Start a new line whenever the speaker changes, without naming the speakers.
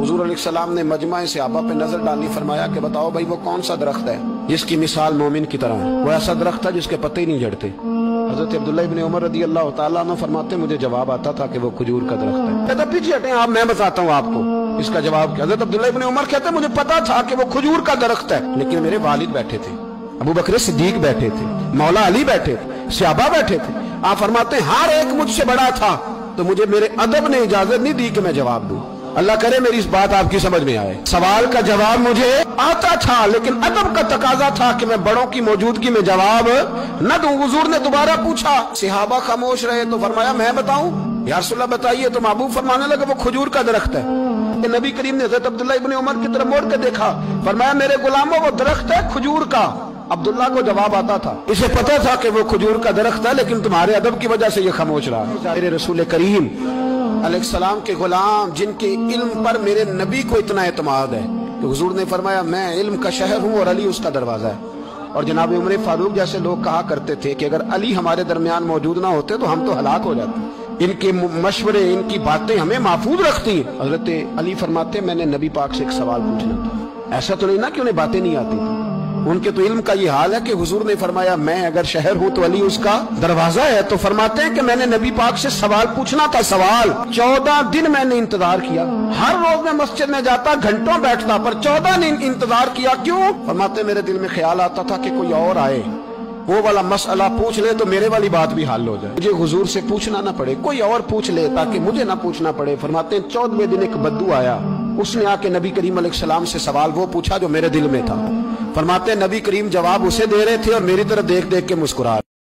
हुजूर अलैहिस्सलाम ने मजमा सहाबा पे नजर डाली, फरमाया कि बताओ भाई वो कौन सा दरख्त है जिसकी मिसाल मोमिन की तरह है। वो ऐसा दरख्त है जिसके पत्ते ही नहीं झड़ते। हजरत अब्दुल्लाह इब्न उमर रदी अल्लाह तआला अन्हु फरमाते मुझे जवाब आता था कि वो खजूर का दरख्त है। कहता पीछे हटें आप, मैं बताता हूँ आपको इसका जवाब क्या। हजरत अब्दुल्लाह इब्न उमर कहते मुझे पता था कि वो खजूर का दरख्त है, लेकिन मेरे वालिद बैठे थे, अबू बकर सिद्दीक बैठे थे, मौला अली बैठे थे, सहाबा बैठे थे। आप फरमाते हर एक मुझसे बड़ा था, तो मुझे मेरे अदब ने इजाजत नहीं दी कि मैं जवाब दूं। अल्लाह करे मेरी इस बात आपकी समझ में आए। सवाल का जवाब मुझे आता था, लेकिन अदब का तकाजा था कि मैं बड़ों की मौजूदगी में जवाब न दूं। हुजूर ने दोबारा पूछा, सहाबा खामोश रहे, तो फरमाया मैं बताऊं? या रसूलल्लाह बताइए। तो महबूब फरमाने लगे वो खजूर का दरख्त है। नबी करीम ने हज़रत अब्दुल्लाह इब्न उमर की तरफ मोड़ के देखा, फरमाया मेरे गुलामों वो दरख्त है खजूर का। अब्दुल्ला को जवाब आता था, इसे पता था कि वो खजूर का दरख्त है, लेकिन तुम्हारे अदब की वजह से ये खामोश रहा। मेरे रसूल करीम अलैहिस्सलाम के गुलाम जिनके इल्म पर मेरे नबी को इतना एतमाद है कि हुजूर ने फरमाया मैं इल्म का शहर हूँ और अली उसका दरवाजा है। और जनाब उमर फारूक जैसे लोग कहा करते थे कि अगर अली हमारे दरमियान मौजूद ना होते तो हम तो हलाक हो जाते। इनके मशवरे, इनकी बातें हमें महफूज रखती हैं। हजरत अली फरमाते मैंने नबी पाक से एक सवाल पूछना था। ऐसा तो नहीं ना कि उन्हें बातें नहीं आती थी, उनके तो इल्म का ये हाल है कि हुजूर ने फरमाया मैं अगर शहर हूं तो अली उसका दरवाजा है। तो फरमाते हैं कि मैंने नबी पाक से सवाल पूछना था। सवाल 14 दिन मैंने इंतजार किया। हर रोज मैं मस्जिद में जाता, घंटों बैठता, पर 14 दिन इंतजार किया। क्यों? फरमाते मेरे दिल में ख्याल आता था कि कोई और आए, वो वाला मसला पूछ ले तो मेरे वाली बात भी हल हो जाए, मुझे हुजूर से पूछना ना पड़े, कोई और पूछ ले ताकि मुझे ना पूछना पड़े। फरमाते हैं 14वें दिन एक बद्दू आया, उसने आके नबी करीम अलैहिस्सलाम से सवाल वो पूछा जो मेरे दिल में था। फरमाते हैं नबी करीम जवाब उसे दे रहे थे और मेरी तरफ देख देख के मुस्कुरा